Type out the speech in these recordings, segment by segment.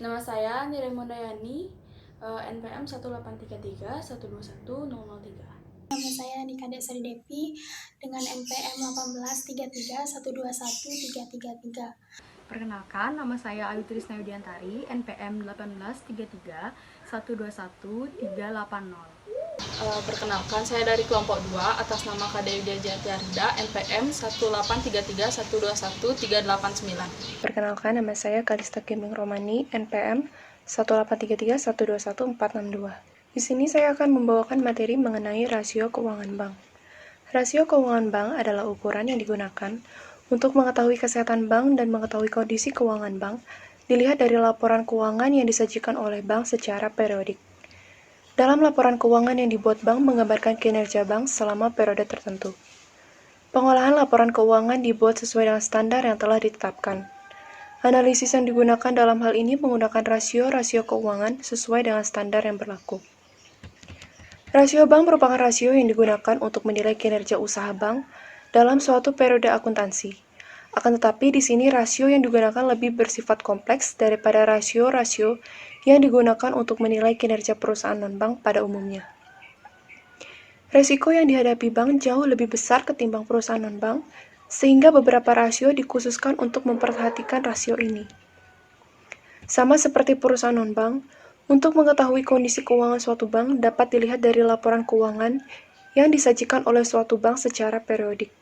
Nama saya Niremondayani, NPM 18331210003. Nama saya Nika Desari Devi dengan NPM 1833121333. Perkenalkan, nama saya Ayu Trisna Yudiantari, NPM 1833121380. Perkenalkan, saya dari kelompok 2 atas nama Kade Widya Jatiarda, NPM 183321389. Perkenalkan, nama saya Kalista Kiming Romani, NPM 18331211462. Di sini saya akan membawakan materi mengenai rasio keuangan bank. Rasio keuangan bank adalah ukuran yang digunakan untuk mengetahui kesehatan bank dan mengetahui kondisi keuangan bank dilihat dari laporan keuangan yang disajikan oleh bank secara periodik. Dalam laporan keuangan yang dibuat bank menggambarkan kinerja bank selama periode tertentu. Pengolahan laporan keuangan dibuat sesuai dengan standar yang telah ditetapkan. Analisis yang digunakan dalam hal ini menggunakan rasio-rasio keuangan sesuai dengan standar yang berlaku. Rasio bank merupakan rasio yang digunakan untuk menilai kinerja usaha bank dalam suatu periode akuntansi. Akan tetapi di sini rasio yang digunakan lebih bersifat kompleks daripada rasio-rasio yang digunakan untuk menilai kinerja perusahaan non-bank pada umumnya. Resiko yang dihadapi bank jauh lebih besar ketimbang perusahaan non-bank, sehingga beberapa rasio dikhususkan untuk memperhatikan rasio ini. Sama seperti perusahaan non-bank, untuk mengetahui kondisi keuangan suatu bank dapat dilihat dari laporan keuangan yang disajikan oleh suatu bank secara periodik.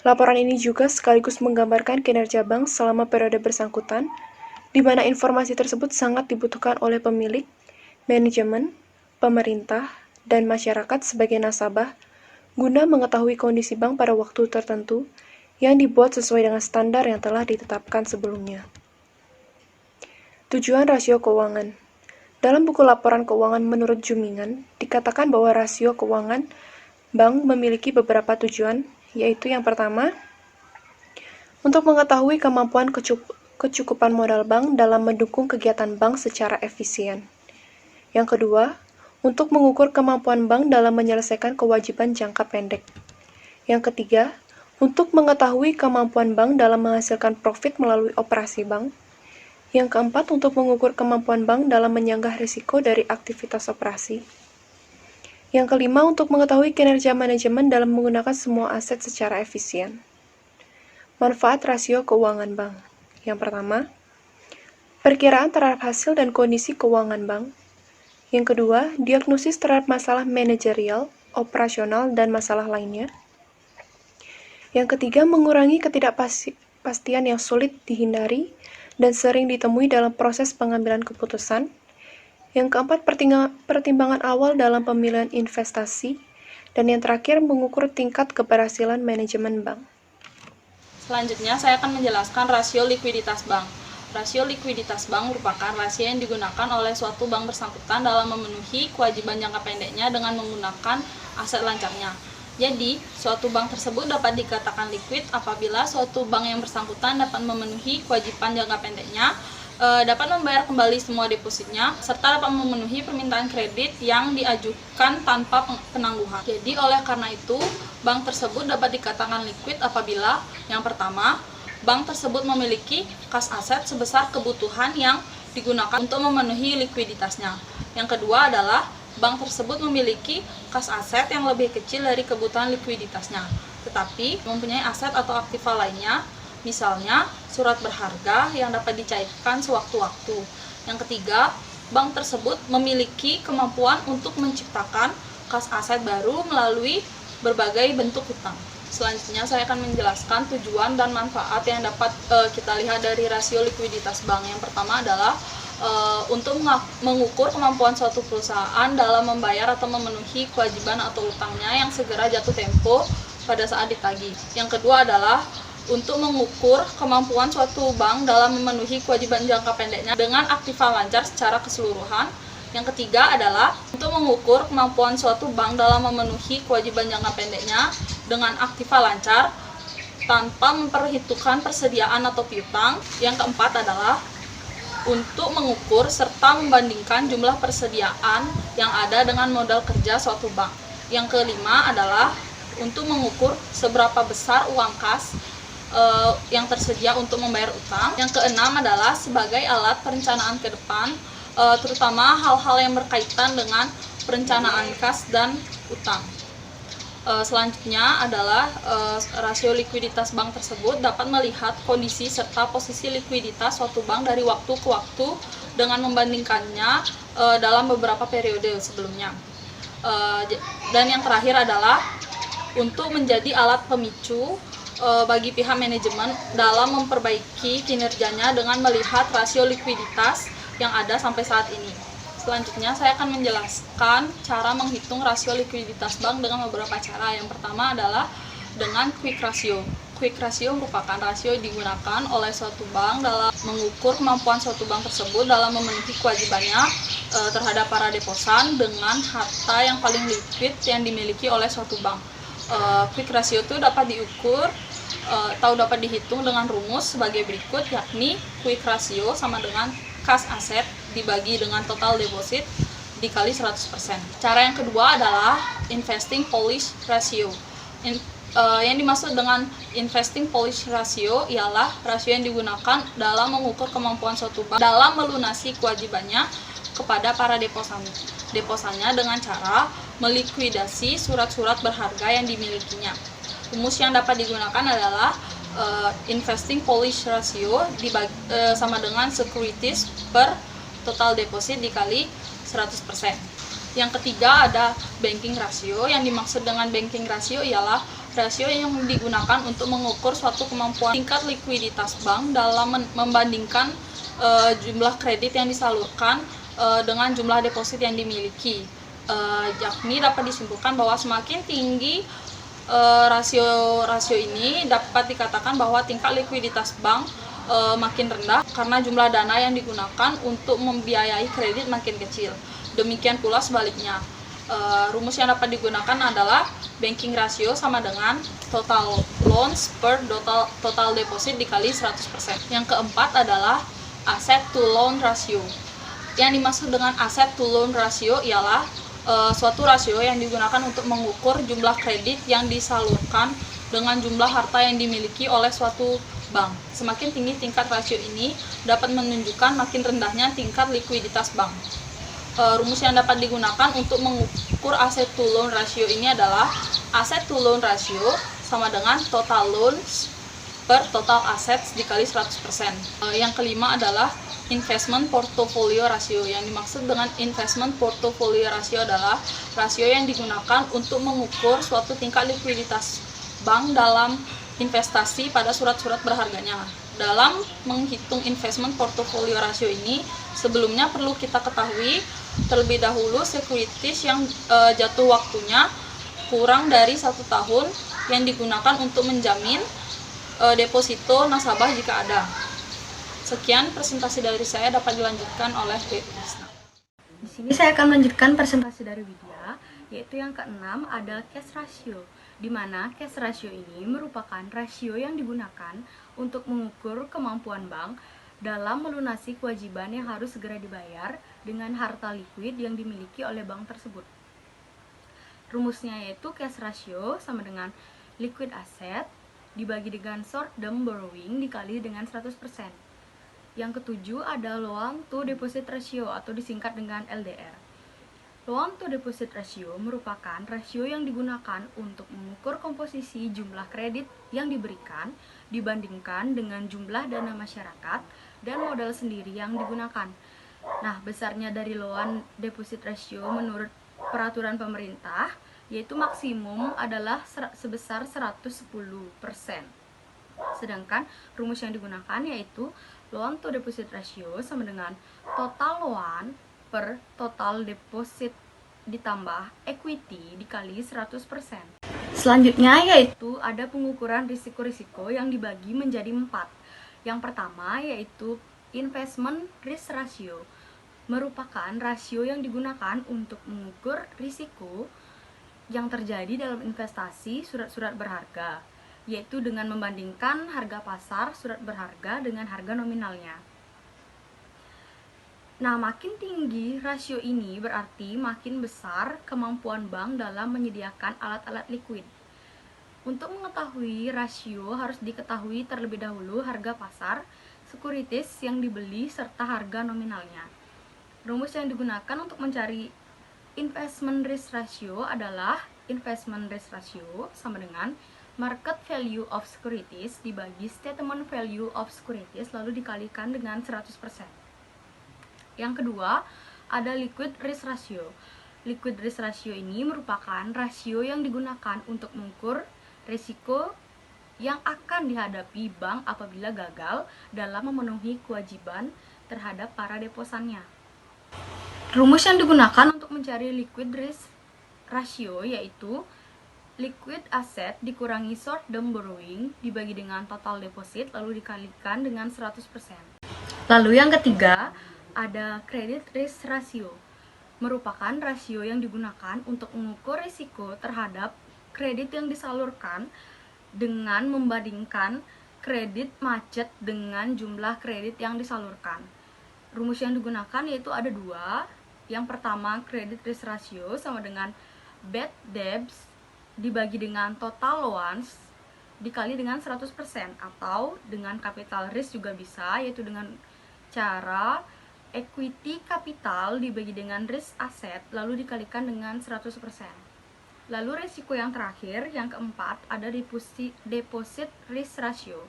Laporan ini juga sekaligus menggambarkan kinerja bank selama periode bersangkutan, di mana informasi tersebut sangat dibutuhkan oleh pemilik, manajemen, pemerintah, dan masyarakat sebagai nasabah guna mengetahui kondisi bank pada waktu tertentu yang dibuat sesuai dengan standar yang telah ditetapkan sebelumnya. Tujuan rasio keuangan. Dalam buku laporan keuangan menurut Jumingan, dikatakan bahwa rasio keuangan bank memiliki beberapa tujuan, yaitu yang pertama, untuk mengetahui kemampuan kecukupan modal bank dalam mendukung kegiatan bank secara efisien. Yang kedua, untuk mengukur kemampuan bank dalam menyelesaikan kewajiban jangka pendek. Yang ketiga, untuk mengetahui kemampuan bank dalam menghasilkan profit melalui operasi bank. Yang keempat, untuk mengukur kemampuan bank dalam menyanggah risiko dari aktivitas operasi. Yang kelima, untuk mengetahui kinerja manajemen dalam menggunakan semua aset secara efisien. Manfaat rasio keuangan bank. Yang pertama, perkiraan terhadap hasil dan kondisi keuangan bank. Yang kedua, diagnosis terhadap masalah manajerial, operasional, dan masalah lainnya. Yang ketiga, mengurangi ketidakpastian yang sulit dihindari dan sering ditemui dalam proses pengambilan keputusan. Yang keempat, pertimbangan awal dalam pemilihan investasi. Dan yang terakhir, mengukur tingkat keberhasilan manajemen bank. Selanjutnya, saya akan menjelaskan rasio likuiditas bank. Rasio likuiditas bank merupakan rasio yang digunakan oleh suatu bank bersangkutan dalam memenuhi kewajiban jangka pendeknya dengan menggunakan aset lancarnya. Jadi, suatu bank tersebut dapat dikatakan liquid apabila suatu bank yang bersangkutan dapat memenuhi kewajiban jangka pendeknya, dapat membayar kembali semua depositnya, serta dapat memenuhi permintaan kredit yang diajukan tanpa penangguhan. Jadi, oleh karena itu, bank tersebut dapat dikatakan liquid apabila yang pertama, bank tersebut memiliki kas aset sebesar kebutuhan yang digunakan untuk memenuhi likuiditasnya. Yang kedua adalah bank tersebut memiliki kas aset yang lebih kecil dari kebutuhan likuiditasnya, tetapi mempunyai aset atau aktiva lainnya, misalnya surat berharga yang dapat dicairkan sewaktu-waktu. Yang ketiga, bank tersebut memiliki kemampuan untuk menciptakan kas aset baru melalui berbagai bentuk hutang. Selanjutnya saya akan menjelaskan tujuan dan manfaat yang dapat kita lihat dari rasio likuiditas bank. Yang pertama adalah untuk mengukur kemampuan suatu perusahaan dalam membayar atau memenuhi kewajiban atau utangnya yang segera jatuh tempo pada saat ditagih. Yang kedua adalah untuk mengukur kemampuan suatu bank dalam memenuhi kewajiban jangka pendeknya dengan aktiva lancar secara keseluruhan. Yang ketiga adalah untuk mengukur kemampuan suatu bank dalam memenuhi kewajiban jangka pendeknya dengan aktiva lancar tanpa memperhitungkan persediaan atau piutang. Yang keempat adalah untuk mengukur serta membandingkan jumlah persediaan yang ada dengan modal kerja suatu bank. Yang kelima adalah untuk mengukur seberapa besar uang kas yang tersedia untuk membayar utang. Yang keenam adalah sebagai alat perencanaan ke depan, terutama hal-hal yang berkaitan dengan perencanaan kas dan utang. Selanjutnya adalah rasio likuiditas bank tersebut dapat melihat kondisi serta posisi likuiditas suatu bank dari waktu ke waktu dengan membandingkannya dalam beberapa periode sebelumnya. Dan yang terakhir adalah untuk menjadi alat pemicu bagi pihak manajemen dalam memperbaiki kinerjanya dengan melihat rasio likuiditas yang ada sampai saat ini. Selanjutnya saya akan menjelaskan cara menghitung rasio likuiditas bank dengan beberapa cara. Yang pertama adalah dengan quick ratio. Quick ratio merupakan rasio yang digunakan oleh suatu bank dalam mengukur kemampuan suatu bank tersebut dalam memenuhi kewajibannya terhadap para deposan dengan harta yang paling liquid yang dimiliki oleh suatu bank. Quick ratio itu dapat diukur atau dapat dihitung dengan rumus sebagai berikut, yakni quick ratio sama dengan kas aset dibagi dengan total deposit dikali 100%. Cara yang kedua adalah investing policy ratio. Yang dimaksud dengan investing policy ratio ialah rasio yang digunakan dalam mengukur kemampuan suatu bank dalam melunasi kewajibannya kepada para deposannya dengan cara melikuidasi surat-surat berharga yang dimilikinya. Rumus yang dapat digunakan adalah investing policy ratio sama dengan securities per total deposit dikali 100%. Yang ketiga ada banking ratio. Yang dimaksud dengan banking ratio ialah rasio yang digunakan untuk mengukur suatu kemampuan tingkat likuiditas bank dalam membandingkan jumlah kredit yang disalurkan dengan jumlah deposit yang dimiliki. Yakni dapat disimpulkan bahwa semakin tinggi rasio ini dapat dikatakan bahwa tingkat likuiditas bank makin rendah karena jumlah dana yang digunakan untuk membiayai kredit makin kecil. Demikian pula sebaliknya. Rumus yang dapat digunakan adalah banking ratio sama dengan total loans per total deposit dikali 100%. Yang keempat adalah asset to loan ratio. Yang dimaksud dengan asset to loan ratio ialah suatu rasio yang digunakan untuk mengukur jumlah kredit yang disalurkan dengan jumlah harta yang dimiliki oleh suatu bank. Semakin tinggi tingkat rasio ini dapat menunjukkan makin rendahnya tingkat likuiditas bank. Rumus yang dapat digunakan untuk mengukur asset to loan ratio ini adalah asset to loan ratio sama dengan total loans per total assets dikali 100%. Yang kelima adalah investment portfolio ratio. Yang dimaksud dengan investment portfolio ratio adalah rasio yang digunakan untuk mengukur suatu tingkat likuiditas bank dalam investasi pada surat-surat berharganya. Dalam menghitung investment portfolio ratio ini, sebelumnya perlu kita ketahui terlebih dahulu securities yang jatuh waktunya kurang dari 1 tahun yang digunakan untuk menjamin deposito nasabah jika ada. Sekian presentasi dari saya, dapat dilanjutkan oleh Krisna. Di sini saya akan melanjutkan presentasi dari Widya, yaitu yang keenam adalah cash ratio, di mana cash ratio ini merupakan rasio yang digunakan untuk mengukur kemampuan bank dalam melunasi kewajiban yang harus segera dibayar dengan harta likuid yang dimiliki oleh bank tersebut. Rumusnya yaitu cash ratio sama dengan liquid asset dibagi dengan short term borrowing dikali dengan 100%. Yang ketujuh ada loan to deposit ratio atau disingkat dengan LDR. Loan to deposit ratio merupakan rasio yang digunakan untuk mengukur komposisi jumlah kredit yang diberikan dibandingkan dengan jumlah dana masyarakat dan modal sendiri yang digunakan. Nah, besarnya dari loan deposit ratio menurut peraturan pemerintah yaitu maksimum adalah sebesar 110%. Sedangkan rumus yang digunakan yaitu loan to deposit ratio sama dengan total loan per total deposit ditambah equity dikali 100%. Selanjutnya yaitu ada pengukuran risiko-risiko yang dibagi menjadi 4. Yang pertama yaitu investment risk ratio, merupakan rasio yang digunakan untuk mengukur risiko yang terjadi dalam investasi surat-surat berharga, yaitu dengan membandingkan harga pasar surat berharga dengan harga nominalnya. Nah, makin tinggi rasio ini berarti makin besar kemampuan bank dalam menyediakan alat-alat likuid. Untuk mengetahui rasio harus diketahui terlebih dahulu harga pasar, sekuritis yang dibeli, serta harga nominalnya. Rumus yang digunakan untuk mencari investment risk ratio adalah investment risk ratio sama dengan market value of securities dibagi statement value of securities lalu dikalikan dengan 100%. Yang kedua, ada liquid risk ratio. Liquid risk ratio ini merupakan rasio yang digunakan untuk mengukur risiko yang akan dihadapi bank apabila gagal dalam memenuhi kewajiban terhadap para deposannya. Rumus yang digunakan untuk mencari liquid risk ratio yaitu liquid asset dikurangi short term borrowing dibagi dengan total deposit lalu dikalikan dengan 100%. Lalu yang ketiga, ada credit risk ratio. Merupakan rasio yang digunakan untuk mengukur risiko terhadap kredit yang disalurkan dengan membandingkan kredit macet dengan jumlah kredit yang disalurkan. Rumus yang digunakan yaitu ada dua. Yang pertama, credit risk ratio sama dengan bad debts dibagi dengan total loans dikali dengan 100% atau dengan capital risk juga bisa, yaitu dengan cara equity capital dibagi dengan risk asset lalu dikalikan dengan 100%. Lalu risiko yang terakhir, yang keempat, ada deposit risk ratio.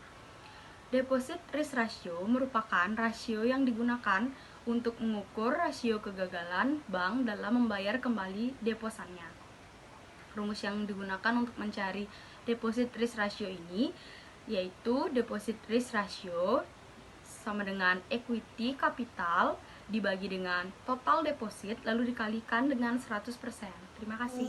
Deposit risk ratio merupakan rasio yang digunakan untuk mengukur rasio kegagalan bank dalam membayar kembali deposannya. Rumus yang digunakan untuk mencari deposit risk ratio ini yaitu deposit risk ratio sama dengan equity capital dibagi dengan total deposit lalu dikalikan dengan 100%. Terima kasih.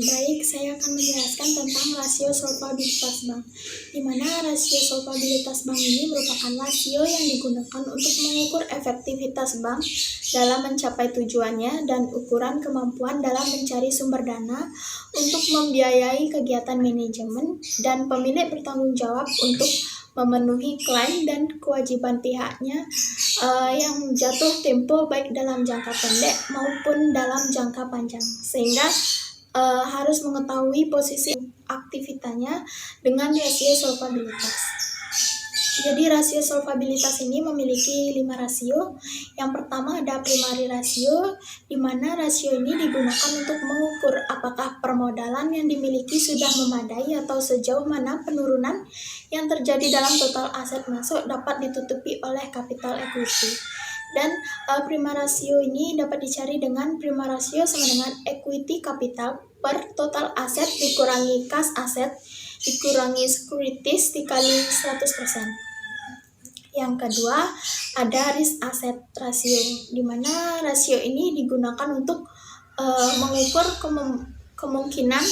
Baik, saya akan menjelaskan tentang rasio solvabilitas bank. Di mana rasio solvabilitas bank ini merupakan rasio yang digunakan untuk mengukur efektivitas bank dalam mencapai tujuannya dan ukuran kemampuan dalam mencari sumber dana untuk membiayai kegiatan manajemen dan pemilik bertanggung jawab untuk memenuhi klaim dan kewajiban pihaknya yang jatuh tempo baik dalam jangka pendek maupun dalam jangka panjang, sehingga harus mengetahui posisi aktivitasnya dengan rasio solvabilitas. Jadi rasio solvabilitas ini memiliki 5 rasio. Yang pertama ada primary rasio, di mana rasio ini digunakan untuk mengukur apakah permodalan yang dimiliki sudah memadai atau sejauh mana penurunan yang terjadi dalam total aset masuk dapat ditutupi oleh capital equity. Dan prima rasio ini dapat dicari dengan prima rasio sama dengan equity capital per total aset dikurangi cash asset dikurangi securities dikali 100%. Yang kedua, ada risk asset ratio, di mana rasio ini digunakan untuk mengukur kemungkinan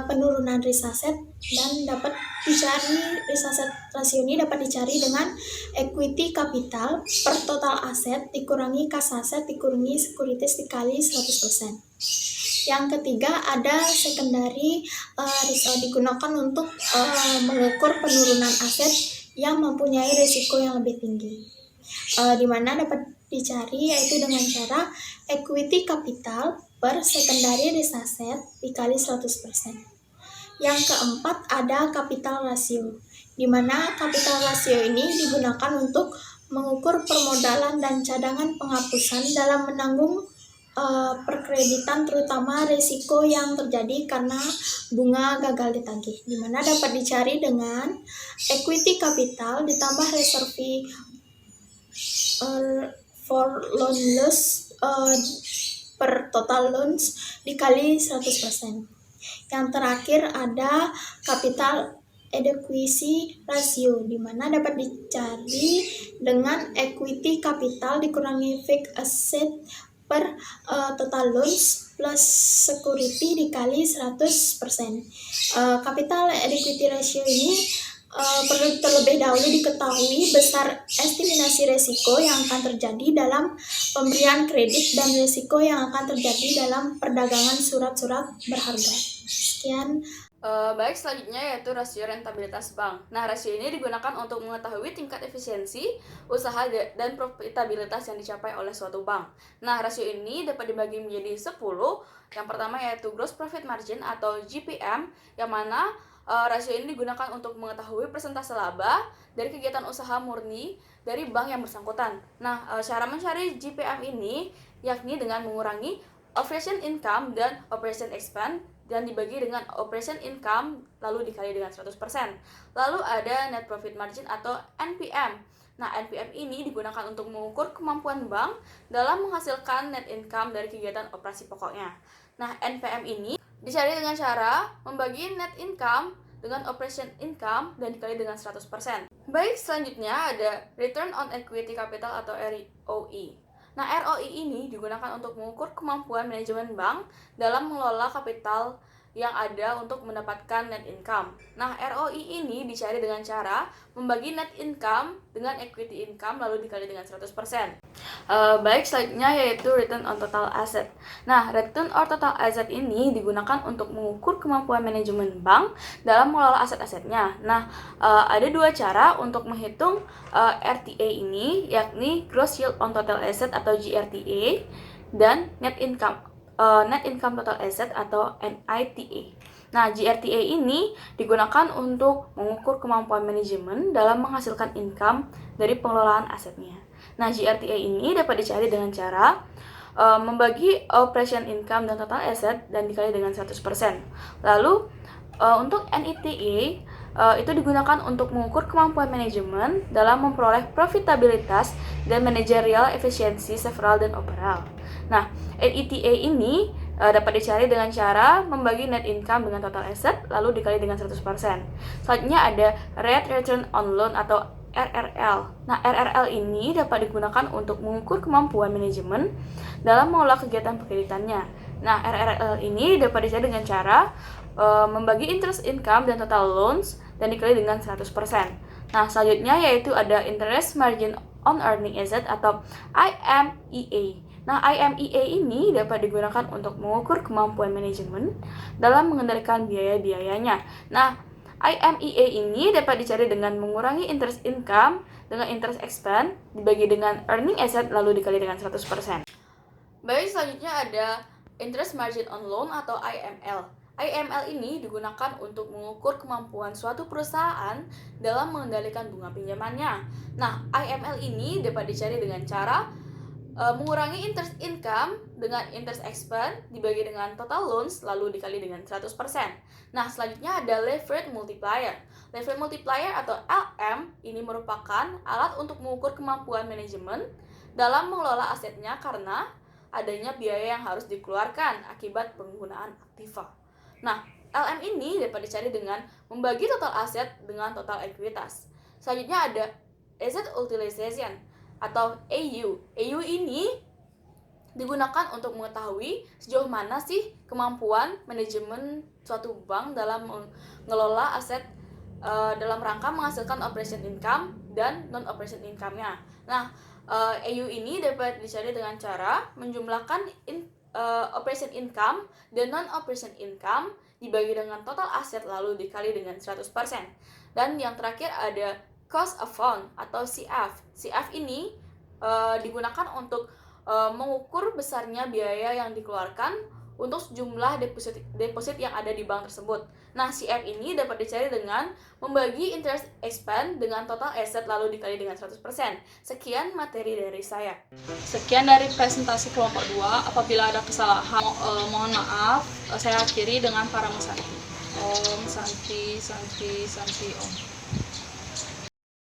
penurunan risk asset dan dapat dicari risk asset rasio ini dapat dicari dengan equity capital per total aset dikurangi cash asset dikurangi securities dikali 100%. Yang ketiga ada secondary risk digunakan untuk mengukur penurunan aset yang mempunyai risiko yang lebih tinggi, di mana dapat dicari yaitu dengan cara equity capital per secondary risk asset dikali 100%. Yang keempat ada capital ratio, di mana capital ratio ini digunakan untuk mengukur permodalan dan cadangan penghapusan dalam menanggung perkreditan terutama risiko yang terjadi karena bunga gagal ditagih, di mana dapat dicari dengan equity capital ditambah reserve for loan loss per total loans dikali 100%. Yang terakhir ada capital adequacy ratio, di mana dapat dicari dengan equity capital dikurangi fixed asset per total loans plus security dikali 100%. Capital adequacy ratio ini perlu terlebih dahulu diketahui besar estimasi risiko yang akan terjadi dalam pemberian kredit dan risiko yang akan terjadi dalam perdagangan surat-surat berharga. Sekian. Baik, selanjutnya yaitu rasio rentabilitas bank. Nah, rasio ini digunakan untuk mengetahui tingkat efisiensi, usaha, dan profitabilitas yang dicapai oleh suatu bank. Nah, rasio ini dapat dibagi menjadi 10. Yang pertama yaitu gross profit margin atau GPM, yang mana rasio ini digunakan untuk mengetahui persentase laba dari kegiatan usaha murni dari bank yang bersangkutan. Nah, cara mencari GPM ini yakni dengan mengurangi operation income dan operation expense dan dibagi dengan operation income lalu dikali dengan 100%. Lalu ada net profit margin atau NPM. Nah, NPM ini digunakan untuk mengukur kemampuan bank dalam menghasilkan net income dari kegiatan operasi pokoknya. Nah, NPM ini dicari dengan cara membagi net income dengan operation income dan dikali dengan 100%. Baik, selanjutnya ada return on equity capital atau ROE. Nah, ROE ini digunakan untuk mengukur kemampuan manajemen bank dalam mengelola kapital yang ada untuk mendapatkan net income. Nah, ROE ini dicari dengan cara membagi net income dengan equity income lalu dikali dengan 100%. Baik, selanjutnya yaitu return on total asset. Nah, return on total asset ini digunakan untuk mengukur kemampuan manajemen bank dalam mengelola aset-asetnya. Nah, ada dua cara untuk menghitung RTA ini, yakni gross yield on total asset atau GRTA dan net income total asset atau NITA. Nah, GRTA ini digunakan untuk mengukur kemampuan manajemen dalam menghasilkan income dari pengelolaan asetnya. Nah, GRTA ini dapat dicari dengan cara membagi operation income dan total asset dan dikali dengan 100%. Lalu, untuk NITA itu digunakan untuk mengukur kemampuan manajemen dalam memperoleh profitabilitas dan managerial efisiensi several dan overall. Nah, NITA ini dapat dicari dengan cara membagi net income dengan total asset lalu dikali dengan 100%. Selanjutnya ada rate return on loan atau RRL. Nah, RRL ini dapat digunakan untuk mengukur kemampuan manajemen dalam mengelola kegiatan kreditannya. Nah, RRL ini dapat dicari dengan cara membagi interest income dan total loans dan dikali dengan 100%. Nah, selanjutnya yaitu ada interest margin on earning asset atau IMEA. Nah, IMEA ini dapat digunakan untuk mengukur kemampuan manajemen dalam mengendalikan biaya-biayanya. Nah, IMEA ini dapat dicari dengan mengurangi interest income dengan interest expense dibagi dengan earning asset lalu dikali dengan 100%. Baik, selanjutnya ada interest margin on loan atau IML. IML ini digunakan untuk mengukur kemampuan suatu perusahaan dalam mengendalikan bunga pinjamannya. Nah, IML ini dapat dicari dengan cara mengurangi interest income dengan interest expense dibagi dengan total loans lalu dikali dengan 100%. Nah, selanjutnya ada leverage multiplier. Leverage multiplier atau LM ini merupakan alat untuk mengukur kemampuan manajemen dalam mengelola asetnya karena adanya biaya yang harus dikeluarkan akibat penggunaan aktiva. Nah, LM ini dapat dicari dengan membagi total aset dengan total ekuitas. Selanjutnya ada asset utilization atau AU. AU ini digunakan untuk mengetahui sejauh mana sih kemampuan manajemen suatu bank dalam mengelola aset dalam rangka menghasilkan operation income dan non-operation income-nya. Nah, AU ini dapat dicari dengan cara menjumlahkan operation income dan non-operation income dibagi dengan total aset lalu dikali dengan 100%. Dan yang terakhir ada cost of fund atau CF. CF ini digunakan untuk mengukur besarnya biaya yang dikeluarkan untuk sejumlah deposit yang ada di bank tersebut. Nah, CF ini dapat dicari dengan membagi interest expense dengan total asset lalu dikali dengan 100%. Sekian materi dari saya. Sekian dari presentasi kelompok 2. Apabila ada kesalahan, mohon maaf. Saya akhiri dengan para Santi. Om Santi Santi Santi Om.